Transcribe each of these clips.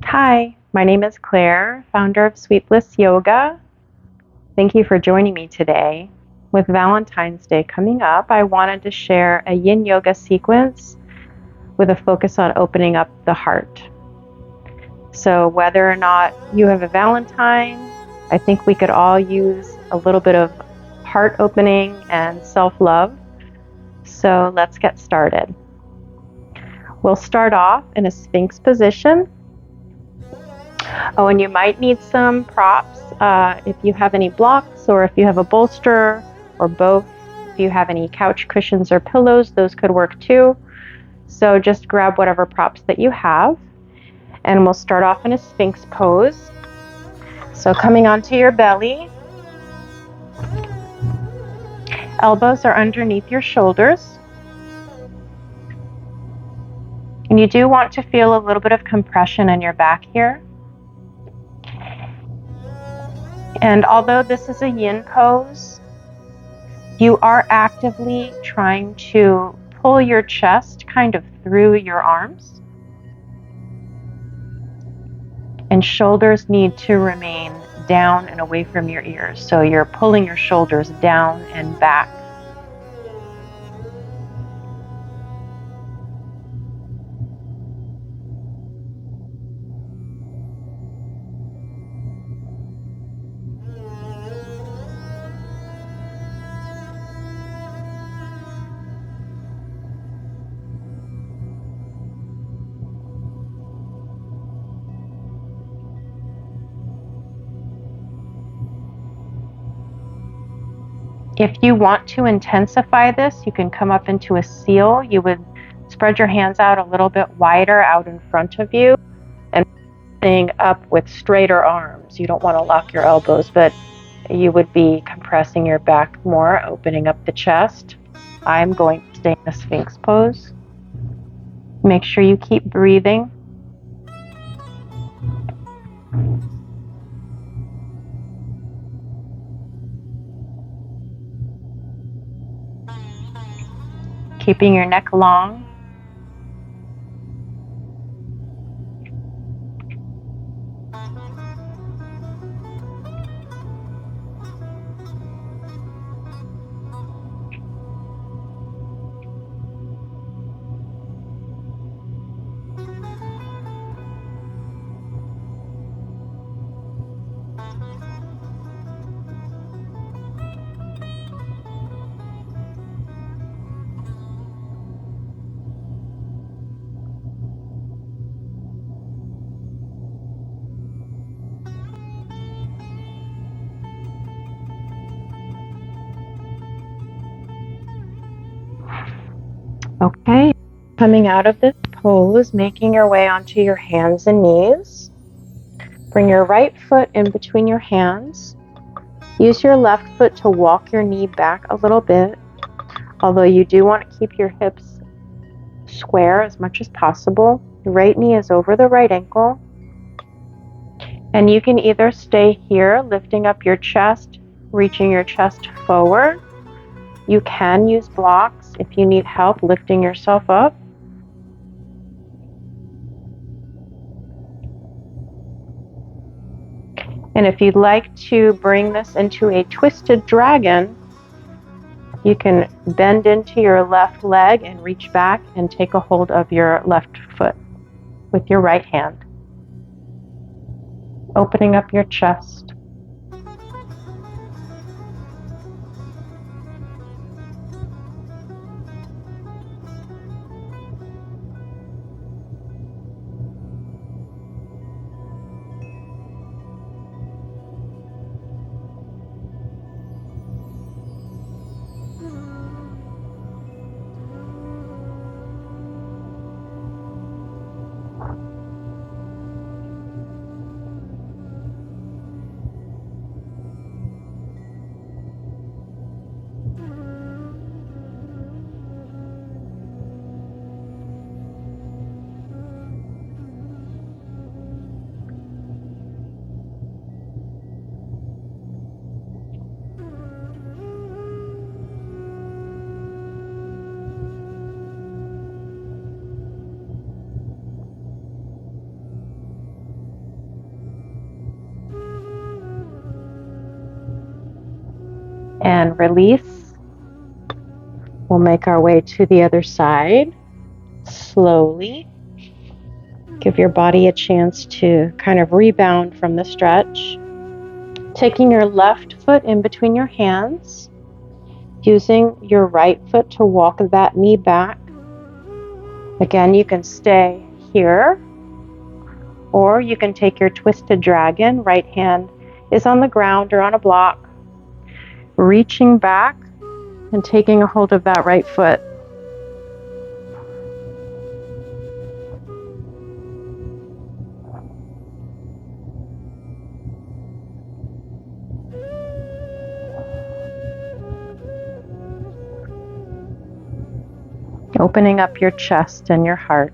Hi, my name is Claire, founder of Sweet Bliss Yoga. Thank you for joining me today. With Valentine's Day coming up, I wanted to share a yin yoga sequence with a focus on opening up the heart. So whether or not you have a Valentine, I think we could all use a little bit of heart opening and self-love. So let's get started. We'll start off in a sphinx position. Oh, and you might need some props if you have any blocks or if you have a bolster or both. If you have any couch cushions or pillows, those could work too. So just grab whatever props that you have. And we'll start off in a sphinx pose. So coming onto your belly. Elbows are underneath your shoulders. And you do want to feel a little bit of compression in your back here. And although this is a yin pose, you are actively trying to pull your chest kind of through your arms. And shoulders need to remain down and away from your ears. So you're pulling your shoulders down and back. If you want to intensify this, you can come up into a seal. You would spread your hands out a little bit wider out in front of you and sitting up with straighter arms. You don't want to lock your elbows, but you would be compressing your back more, opening up the chest. I'm going to stay in the sphinx pose. Make sure you keep breathing. Keeping your neck long. Okay, coming out of this pose, making your way onto your hands and knees. Bring your right foot in between your hands. Use your left foot to walk your knee back a little bit, although you do want to keep your hips square as much as possible. The right knee is over the right ankle. And you can either stay here, lifting up your chest, reaching your chest forward. You can use blocks if you need help lifting yourself up. And if you'd like to bring this into a twisted dragon, you can bend into your left leg and reach back and take a hold of your left foot with your right hand. Opening up your chest. and release. We'll make our way to the other side slowly. Give your body a chance to kind of rebound from the stretch. Taking your left foot in between your hands, using your right foot to walk that knee back. Again, you can stay here, or you can take your twisted dragon. Right hand is on the ground or on a block, reaching back and taking a hold of that right foot. Opening up your chest and your heart.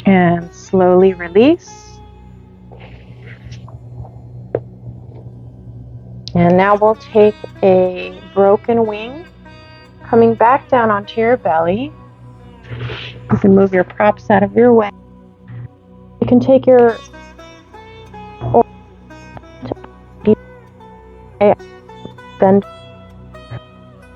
And slowly release. And now we'll take a broken wing, coming back down onto your belly. You can move your props out of your way. You can take your bend.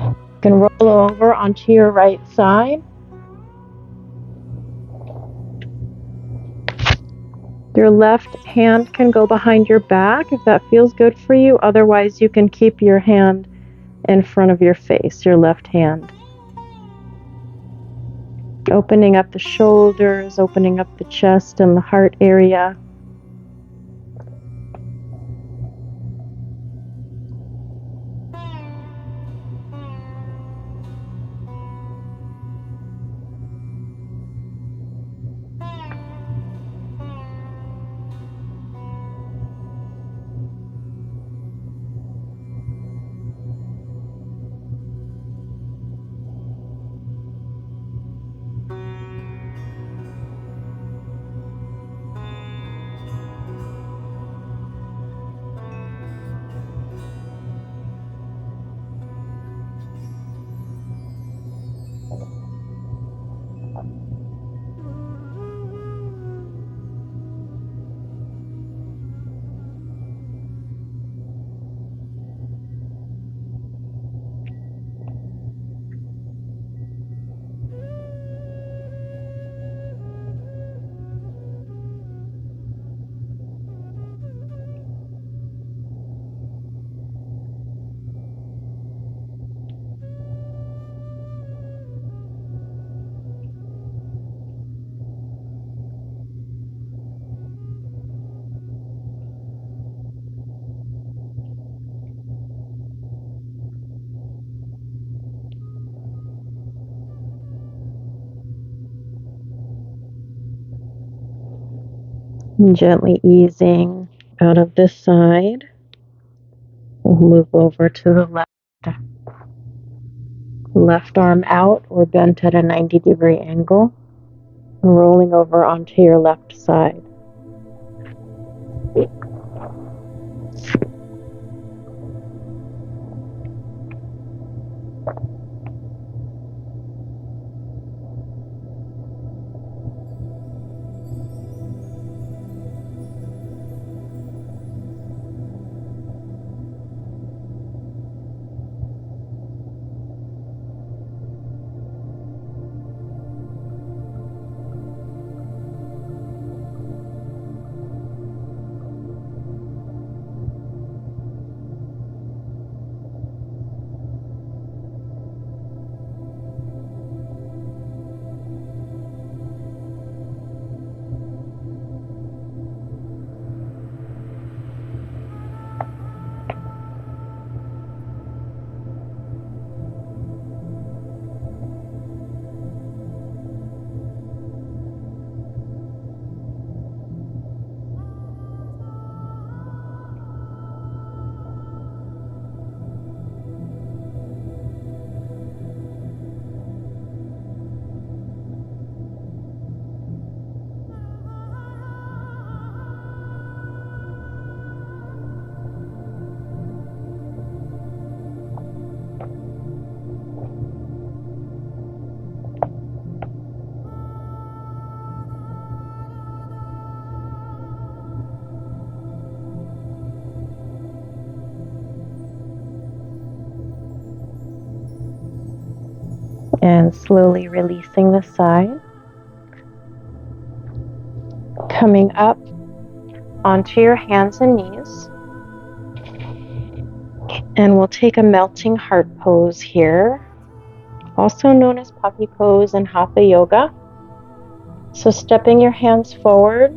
You can roll over onto your right side. Your left hand can go behind your back if that feels good for you. Otherwise, you can keep your hand in front of your face, your left hand. Opening up the shoulders, opening up the chest and the heart area. And gently easing out of this side. We'll move over to the left. Left arm out or bent at a 90-degree angle. And rolling over onto your left side. And slowly releasing the side. Coming up onto your hands and knees. And we'll take a melting heart pose here, also known as puppy pose in Hatha Yoga. So stepping your hands forward.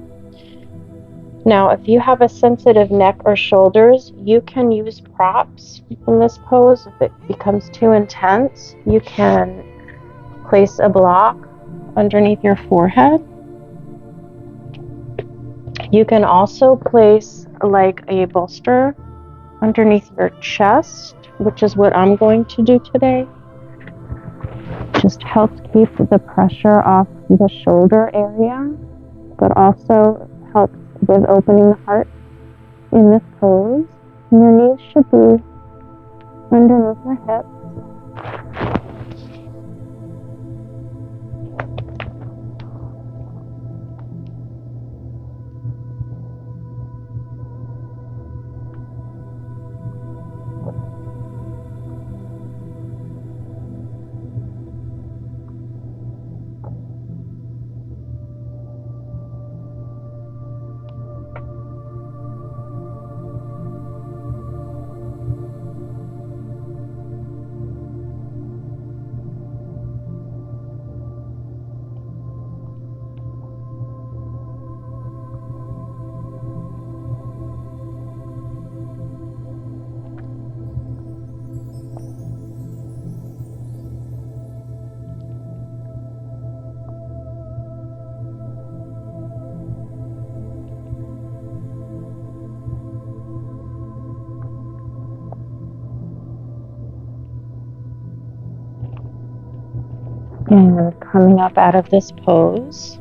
Now, if you have a sensitive neck or shoulders, you can use props in this pose. If it becomes too intense, you can place a block underneath your forehead. You can also place like a bolster underneath your chest, which is what I'm going to do today. Just helps keep the pressure off the shoulder area, but also helps with opening the heart in this pose. And your knees should be underneath your hips. And coming up out of this pose,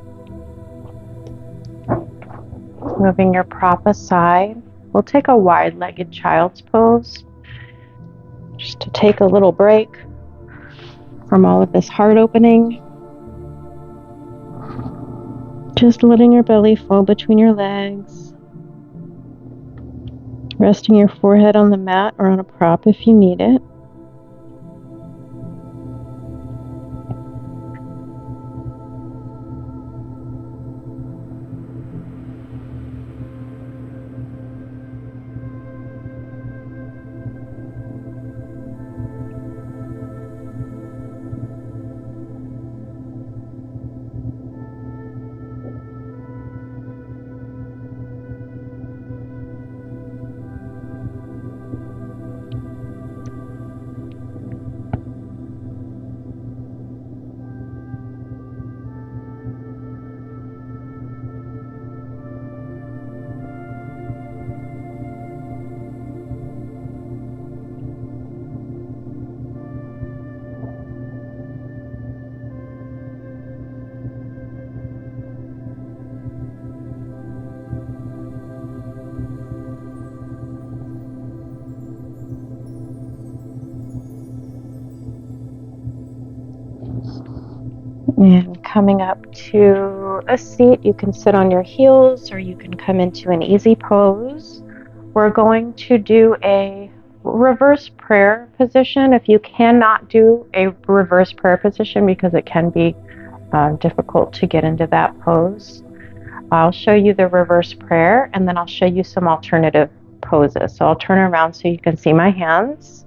moving your prop aside, we'll take a wide-legged child's pose, just to take a little break from all of this heart opening. Just letting your belly fall between your legs, resting your forehead on the mat or on a prop if you need it. And coming up to a seat, you can sit on your heels or you can come into an easy pose. We're going to do a reverse prayer position. If you cannot do a reverse prayer position because it can be difficult to get into that pose, I'll show you the reverse prayer and then I'll show you some alternative poses. So I'll turn around so you can see my hands.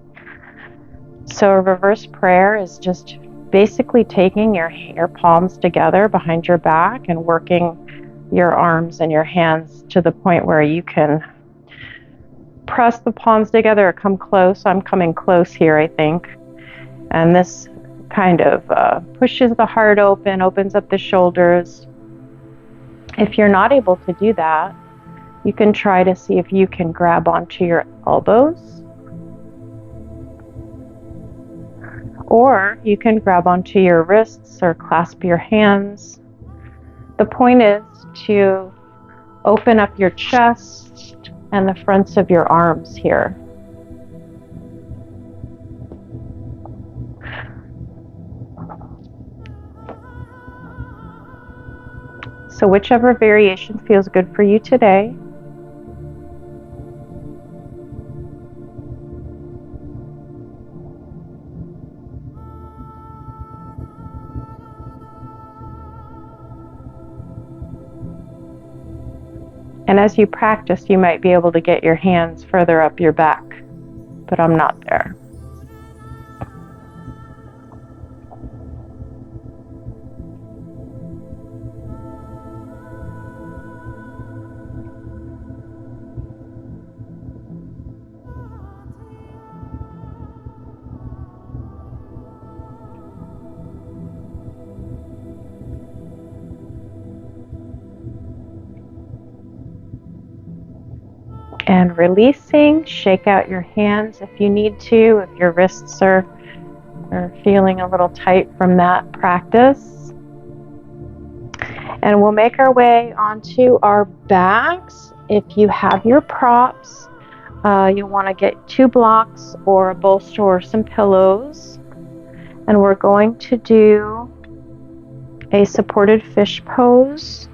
So a reverse prayer is just basically taking your palms together behind your back and working your arms and your hands to the point where you can press the palms together or come close. I'm coming close here, I think. And this kind of pushes the heart open, opens up the shoulders. If you're not able to do that, you can try to see if you can grab onto your elbows. Or you can grab onto your wrists or clasp your hands. The point is to open up your chest and the fronts of your arms here. So whichever variation feels good for you today. And as you practice, you might be able to get your hands further up your back, but I'm not there. And releasing, shake out your hands if you need to, if your wrists are feeling a little tight from that practice. And we'll make our way onto our backs. If you have your props, you'll want to get 2 blocks or a bolster or some pillows. And we're going to do a supported fish pose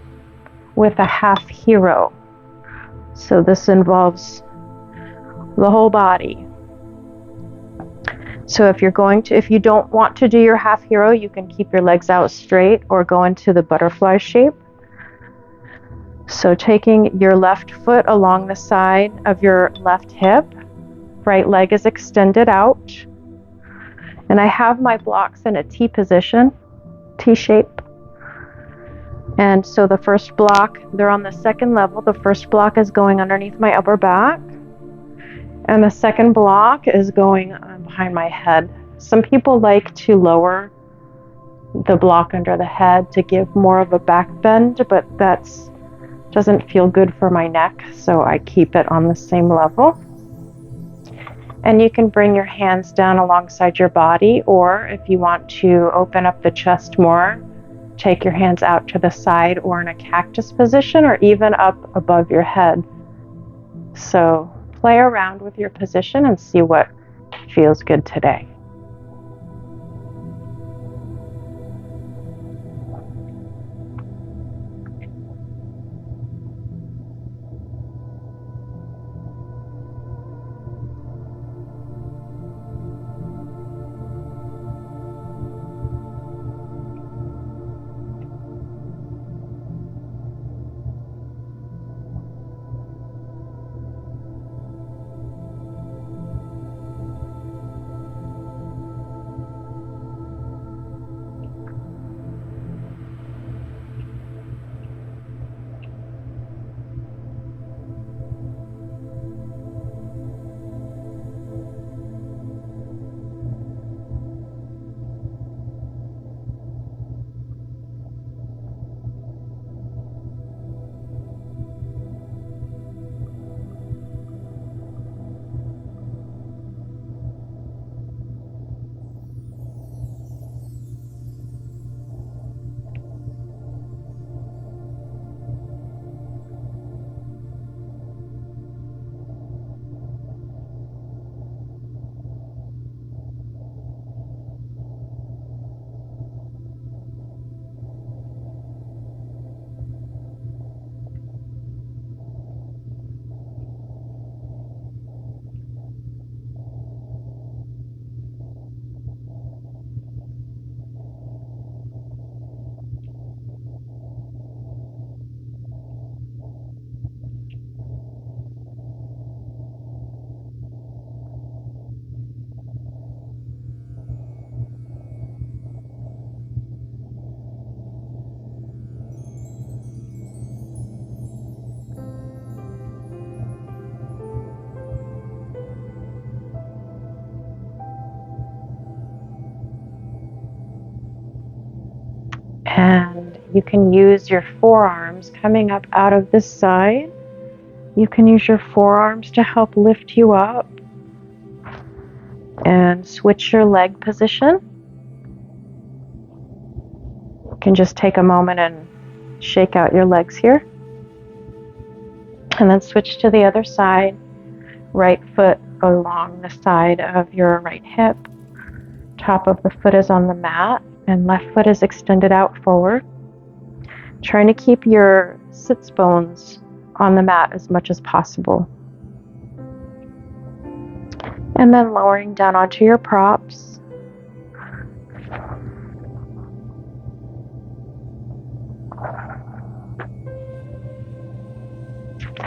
with a half hero. So this involves the whole body. So if you don't want to do your half hero, you can keep your legs out straight or go into the butterfly shape. So taking your left foot along the side of your left hip, right leg is extended out. And I have my blocks in a T position, T shape. And so the first block, they're on the second level. The first block is going underneath my upper back. And the second block is going behind my head. Some people like to lower the block under the head to give more of a back bend, but that doesn't feel good for my neck, so I keep it on the same level. And you can bring your hands down alongside your body, or if you want to open up the chest more, take your hands out to the side or in a cactus position, or even up above your head. So play around with your position and see what feels good today. And you can use your forearms coming up out of this side. You can use your forearms to help lift you up. And switch your leg position. You can just take a moment and shake out your legs here. And then switch to the other side. Right foot along the side of your right hip. Top of the foot is on the mat and left foot is extended out forward. Trying to keep your sits bones on the mat as much as possible. And then lowering down onto your props.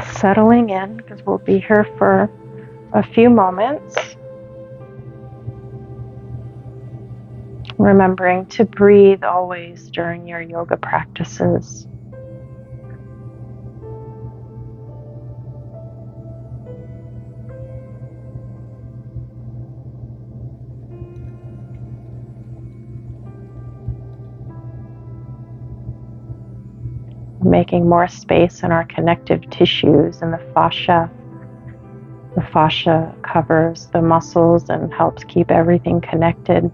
settling in because we'll be here for a few moments. Remembering to breathe always during your yoga practices. Making more space in our connective tissues and the fascia. The fascia covers the muscles and helps keep everything connected.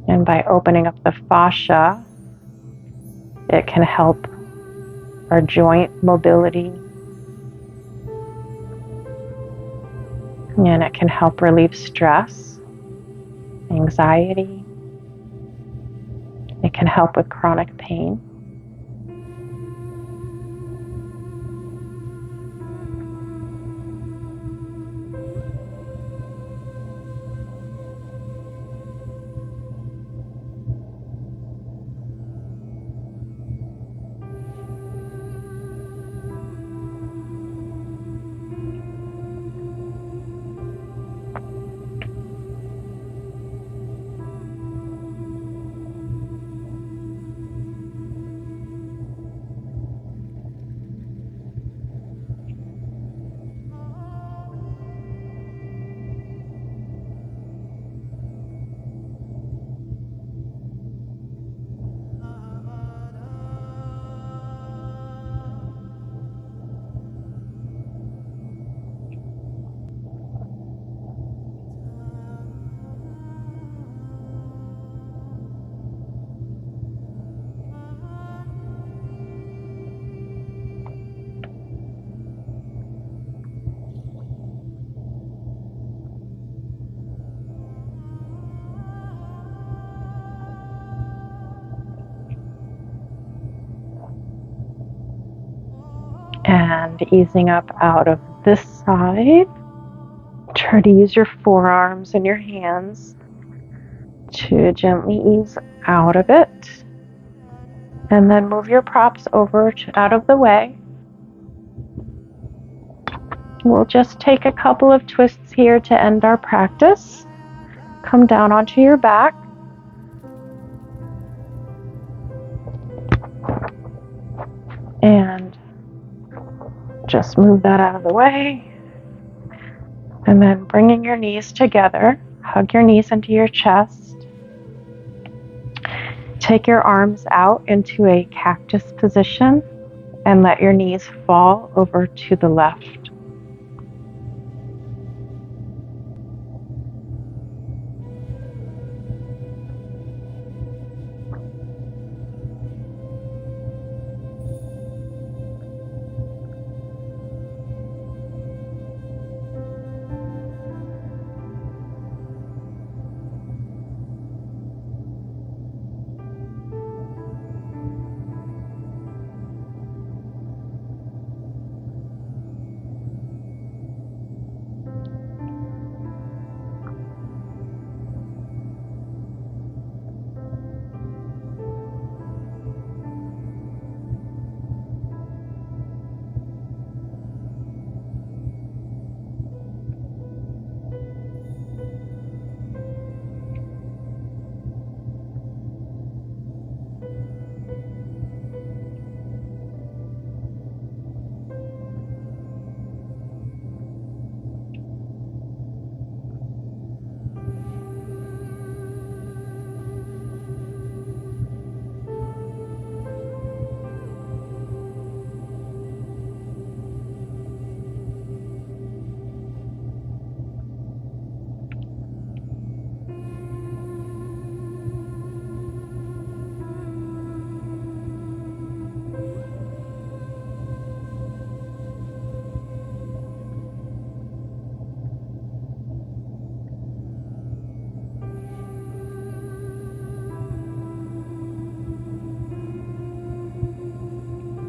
And by opening up the fascia, it can help our joint mobility. And it can help relieve stress, anxiety. It can help with chronic pain. And easing up out of this side. Try to use your forearms and your hands to gently ease out of it. And then move your props over out of the way. We'll just take a couple of twists here to end our practice. Come down onto your back. And just move that out of the way. And then bringing your knees together, hug your knees into your chest. Take your arms out into a cactus position and let your knees fall over to the left.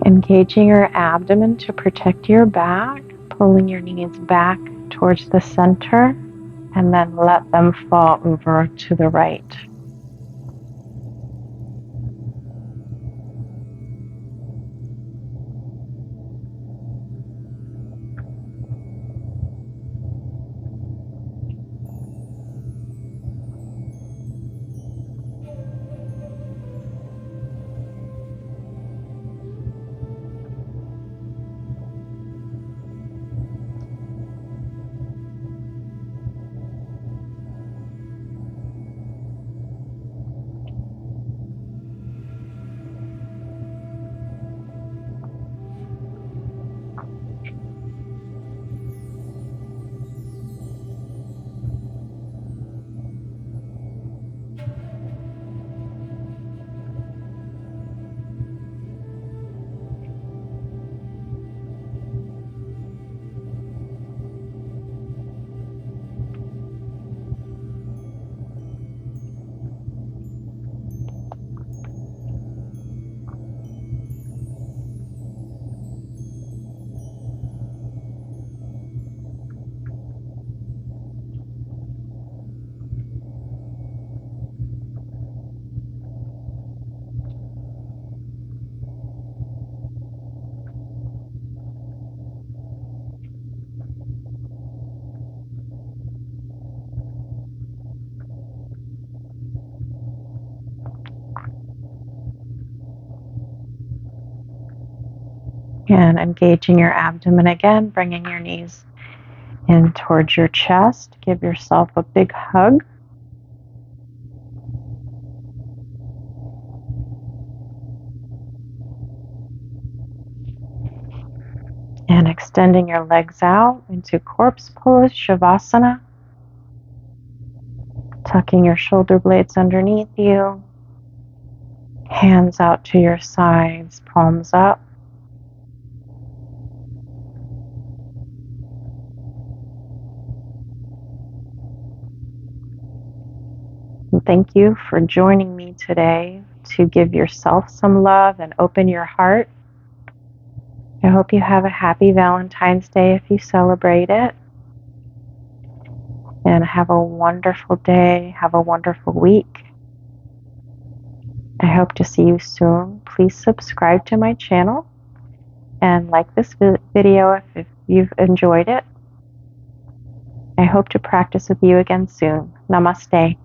Engaging your abdomen to protect your back, pulling your knees back towards the center, and then let them fall over to the right. And engaging your abdomen again, bringing your knees in towards your chest. Give yourself a big hug. And extending your legs out into corpse pose, shavasana. Tucking your shoulder blades underneath you. Hands out to your sides, palms up. And thank you for joining me today to give yourself some love and open your heart. I hope you have a happy Valentine's Day if you celebrate it. And have a wonderful day. Have a wonderful week. I hope to see you soon. Please subscribe to my channel and like this video if you've enjoyed it. I hope to practice with you again soon. Namaste.